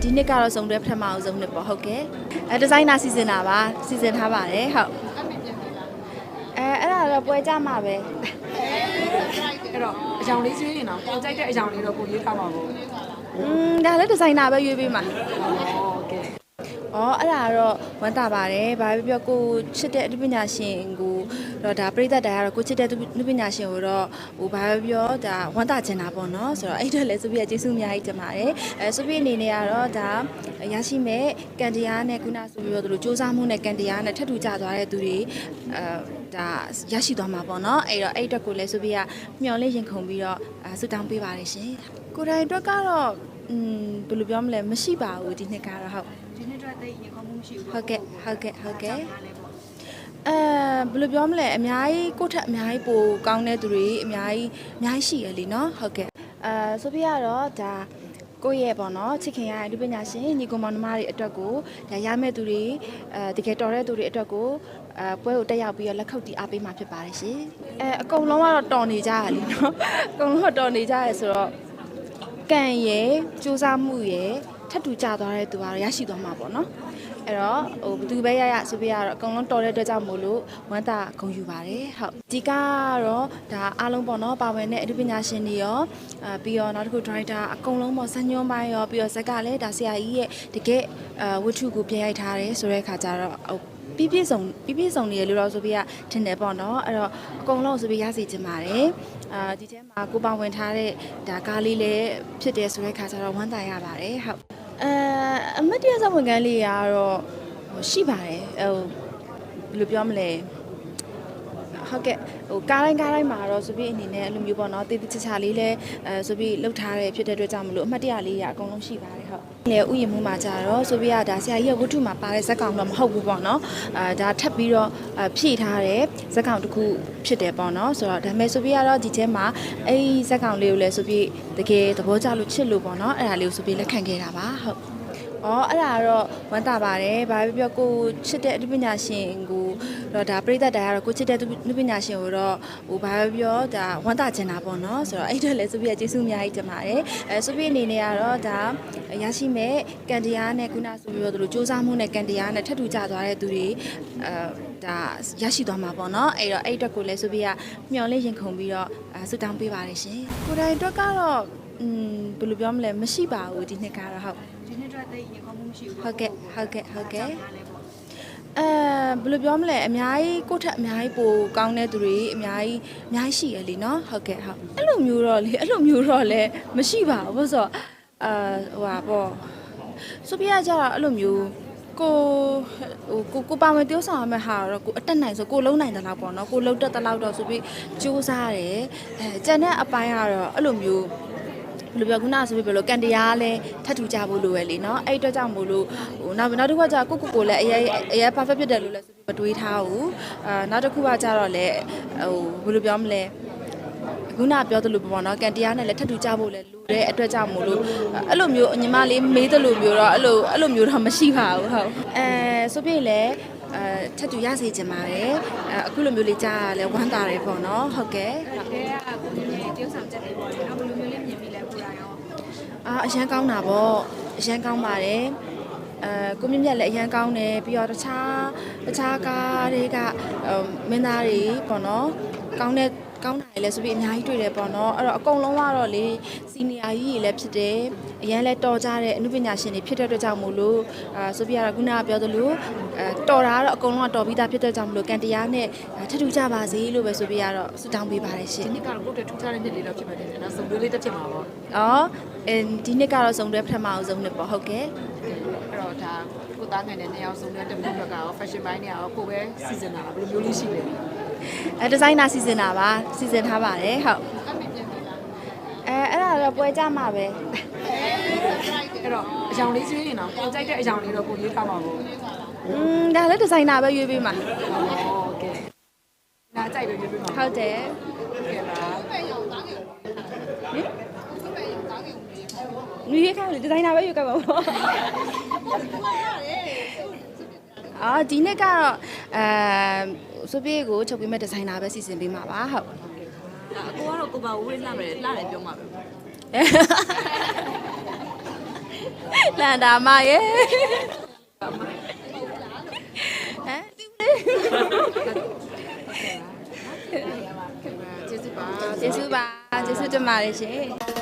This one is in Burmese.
ဒီနှစ်ကတော့စုံတွဲပထမအောင်ဆုံးနှစ်ပေါ့ဟုတ်ကဲ့ဒီဇိုင်နာစီစဉ်တာပါစီစဉ်ထားပါတယ်ဟုတ်အဲ့ဒါတော့ပွဲကြမှာပဲအဲ့တော့အကြောင်လေးကျွေးရင်တော့ကိုကြိုက်တဲ့အကြောင်လေးတော့ကိုရွေးထားပါဘူးဒါလည်းဒီဇိုင်နာပဲရွေးပေးမှာဟုတ်ကဲ့အဲ့ဒါတော့ဝမ်းသာပါတယ်ဘာပဲပြောကိုချစ်တဲ့အနုပညာရှင်ကိုတော့ဒါပြည်သက်တိုင်းကတော့ကိုချစ်တဲ့အနုပညာရှင်ကိုတော့ဟိုဘာပဲပြောဒါဝမ်းသာချင်တာပေါ့နော်ဆိုတော့အဲ့ဒါလည်းဆိုပြီးကျေးဇူးအများကြီးတင်ပါတယ်ဆိုပြီးအနေနဲ့ကတော့ဒါရရှိမဲ့ကန်တရားနဲ့ခုနဆိုပြီးတော့သူတို့စူးစမ်းမှုနဲ့ကန်တရားနဲ့ထပ်တူကြသွားတဲ့သူတွေဒါရရှိသွားမှာပေါ့နော်အဲ့တော့အဲ့အတွက်ကိုလည်းဆိုပြီးမျှော်လင့်ရင်ခုန်ပြီးတော့ဆုတောင်းပေးပါတယ်ရှင်ကိုယ်တိုင်အတွက်ကတော့ဘယ်လိုပြောမလဲမရှိပါဘူးဒီနှစ်ကတော့ဟုတ်ဒီနှစ်အတွက်တိတ်ရင်ခုန်မှုမရှိဘူးဟုတ်ကဲ့ဘယ်လိုပြောမလဲအများကြီးကိုယ့်ထက်အများကြီးပိုကောင်းတဲ့သူတွေအများကြီးရှိရလीเนาะဟုတ်ကဲ့ဆိုပြီးတော့ဒါကိုယ့်ရဲ့ပေါ့နော်ချစ်ခင်ရတဲ့လူပညာရှင်ညီကောင်မောင်နှမတွေအတွက်ကိုဒါရမဲ့သူတွေတကယ်တော်တဲ့သူတွေအတွက်ကိုပွဲကိုတက်ရောက်ပြီးတော့လက်ခုပ်တီးအားပေးမှာဖြစ်ပါတယ်ရှင်အကုန်လုံးကတော့တော်နေကြရလीเนาะအကုန်လုံးတော်နေကြရဆိုတော့ကံရယ်စူးစမ်းမှုရယ်ထပ်တူကြသွားတဲ့သူကတော့ရရှိသွားမှာပေါ့နော်အဲ့တော့ဟိုဘသူပဲရဆိုပြီးတော့အကုန်လုံးတော်တဲ့အတွက်ကြောင့်မို့လို့ဝမ်းသာဂုဏ်ယူပါတယ်ဟုတ်ဒီကတော့ဒါအားလုံးပေါ့နော်ပါဝင်တဲ့အမှုပညာရှင်တွေရောပြီးတော့နောက်တစ်ခု driver အကုန်လုံးပေါ့ဇာညွှန်းပိုင်းရောပြီးတော့ဇက်ကလည်းဒါဆရာကြီးရဲ့တကယ်ဝတ္ထုကိုပြရိုက်ထားတယ်ဆိုတဲ့အခါကျတော့ပြည့်စုံနေရလို့တော့ဆိုပြီးထင်တယ်ပေါ့နော်အဲ့တော့အကုန်လုံးဆိုပြီးရစီချင်ပါတယ်ဒီထဲမှာကိုပါဝင်ထားတဲ့ဒါကားလေးလည်းဖြစ်တယ်ဆိုတဲ့အခါကျတော့ဝမ်းသာရပါတယ်ဟုတ်အမတ်တရားဆောင်ဝန်ခံလေးကတော့ရှိပါတယ်ဟိုဘယ်လိုပြောမလဲဟုတ်ကဲ့ဟိုကားတိုင်းမှာတော့ဆိုပြီးအနေနဲ့အဲ့လိုမျိုးပေါ့နော်တေးချာလေးလဲဆိုပြီးလှုပ်ထားတဲ့ဖြစ်တဲ့အတွက်ကြောင့်မလို့အမတ်တရားလေးရအကုန်လုံးရှိပါတယ်ဟုတ်လေဥယျာဉ်မှုမှာကြတော့ဆိုပြီးဒါဆရာကြီးရဲ့ဝတ္ထုမှာပါတဲ့ဇက်ကောင်တော့မဟုတ်ဘူးပေါ့နော်ဒါထပ်ပြီးတော့ဖြည့်ထားတဲ့ဇက်ကောင်တစ်ခုဖြစ်တယ်ပေါ့နော်ဆိုတော့ဒါမဲ့ဆိုပြီးတော့ဒီထဲမှာအဲ့ဒီဇက်ကောင်လေးကိုလည်းဆိုပြီးတကယ်သဘောကျလို့ချစ်လို့ပေါ့နော်အဲ့ဒါလေးကိုဆိုပြီးလက်ခံခဲ့တာပါဟုတ်အဲ့ဒါတော့ဝမ်းသာပါတယ်ဘာပဲပြောကိုချစ်တဲ့အနုပညာရှင်ကိုတော့ဒါပြည်သက်တိုင်းကတော့ကိုချစ်တဲ့အနုပညာရှင်ကိုတော့ဟိုဘာပဲပြောဒါဝမ်းသာချင်တာပေါ့နော်ဆိုတော့အဲ့ဒါလည်းဆိုပြီးကျေးဇူးအများကြီးတင်ပါတယ်ဆိုပြီးအနေနဲ့ကတော့ဒါရရှိမဲ့ကန်တရားနဲ့ခုနဆိုပြီးတော့သူတို့စူးစမ်းမှုနဲ့ကန်တရားနဲ့ထပ်တူကြသွားတဲ့သူတွေဒါရရှိသွားမှာပေါ့နော်အဲ့တော့အဲ့အတွက်ကိုလည်းဆိုပြီးမျှော်လင့်ရင်ခုန်ပြီးတော့ဆုတောင်းပေးပါတယ်ရှင်ကိုယ်တိုင်အတွက်ကတော့ဘယ်လိုပြောမလဲမရှိပါဘူးဒီနှစ်ကတော့ဟုတ်ဒီနှစ်အတွက်တိတ်ရင်ခုန်မှုမရှိဘူးဟုတ်ကဲ့ဘယ်လိုပြောမလဲအများကြီးကိုယ့်ထက်အများကြီးပိုကောင်းတဲ့သူတွေအများကြီးရှိရလीเนาะဟုတ်ကဲ့ဟုတ်အဲ့လိုမျိုးတော့လည်းမရှိပါဘူးဆိုတော့ဟိုပါပေါ့ဆိုပြရကြတော့အဲ့လိုမျိုးကိုပါဝင်တိုးဆောင်ရမယ့်ဟာတော့ကိုအတက်နိုင်ဆိုကိုလုံးနိုင်တယ်လောက်ပေါ့နော်ကိုလုံးတက်တဲ့လောက်တော့ဆိုပြီးစူးစားတယ်ကျန်တဲ့အပိုင်းကတော့အဲ့လိုမျိုးဘယ်လိုပြောခုနဆိုပြီးဘယ်လိုကန်တရားလဲထပ်ထူကြဖို့လိုရလေเนาะအဲ့အတွက်ကြောင့်မို့လို့ဟိုနောက်တစ်ခုကကြာကိုလည်းအရေး perfect ဖြစ်တယ်လို့လည်းဆိုပြီးမတွေးထားဘူးနောက်တစ်ခုကကြာတော့လေဟိုဘယ်လိုပြောမလဲခုနပြောသလိုပေါ့နော်ကန်တရားနဲ့လည်းထပ်ထူကြဖို့လည်းလိုတဲ့အတွက်ကြောင့်မို့လို့အဲ့လိုမျိုးညီမလေးမေးသလိုမျိုးတော့အဲ့လိုမျိုးတော့မရှိပါဘူးဟုတ်ဆိုပြီးလေထပ်တူရစေချင်ပါတယ်အခုလိုမျိုးလေးကြားရလဲဝမ်းသာတယ်ပေါ့နော်ဟုတ်ကဲ့ဟုတ်ကဲ့ကိုမြင်မြင်တယောက်ဆောင်ချက်တွေပေါ့လေနော်ဘယ်လိုမျိုးလေးမြင်ပြီးလဲပူတာရောအရန်ကောင်းတာပေါ့အရန်ကောင်းပါတယ်ကိုမြင့်မြတ်လည်းအရန်ကောင်းတယ်ပြီးတော့တခြားကားတွေကမင်းသားတွေပေါ့နော်ကောင်းတာလေဆိုပြီးအများကြီးတွေ့တယ်ပေါ့နော်အဲ့တော့အကုန်လုံးကတော့လေစီနီယာကြီးတွေလည်းဖြစ်တယ်အရန်လည်းတော်ကြတဲ့အမှုပညာရှင်တွေဖြစ်တဲ့အတွက်ကြောင့်မို့လို့ဆိုပြီးတော့ခုနကပြောသလိုတော်တာကတော့အကုန်လုံးကတော်ပြီးသားဖြစ်တဲ့ကြောင့်မို့လို့ကန်တရားနဲ့ထထူကြပါစေလို့ပဲဆိုပြီးတော့ဆုတောင်းပေးပါတယ်ရှင်ဒီနှစ်ကတော့ကိုယ့်အတွက်ထူးခြားတဲ့နှစ်လေးတော့ဖြစ်ပါတယ်နော်စုံတွဲလေးတက်ဖြစ်မှာပေါ့ဒီနှစ်ကတော့စုံတွဲပထမအောင်ဆုံးနှစ်ပေါ့ဟုတ်ကဲ့အဲ့တော့ဒါကိုသားငယ်နဲ့နှစ်ယောက်စုံတွဲတက်ပြီးတော့ကရော fashion ဘိုင်းနဲ့ရောကိုပဲစီစဉ်တာဘယ်လိုမျိုးလေးရှိလဲဒီဇိုင်နာစီစဉ်တာပါစီစဉ်ထားပါတယ်ဟုတ်အဲ့ဒါတော့ပွဲကြမှာပဲအဲ့တော့အကြောင်လေးကျွေးရင်တော့ကိုကြိုက်တဲ့အကြောင်လေးတော့ကိုရွေးထားပါဘူးဒါလည်းဒီဇိုင်နာပဲရွေးပေးမှာဟုတ်ကဲ့နားကြိုက်လို့ရွေးပေးမှာဟုတ်တယ်ဟုတ်ကဲ့ပါလူရွေးခိုင်းလို့ဒီဇိုင်နာပဲရွေးကြပါဘောဒီနေ့ကတော့ဆိုပြေကိုချုပ်ပေးမဲ့ဒီဇိုင်နာပဲစီစဉ်ပေးမှာပါဟုတ်အကိုကတော့ကိုပါဝေးလှမယ်ပြောမှာပဲ လန်တာမရဲ့ဟမ် ကျေးဇူးပါ ကျေးဇူးတင်ပါတယ်ရှင်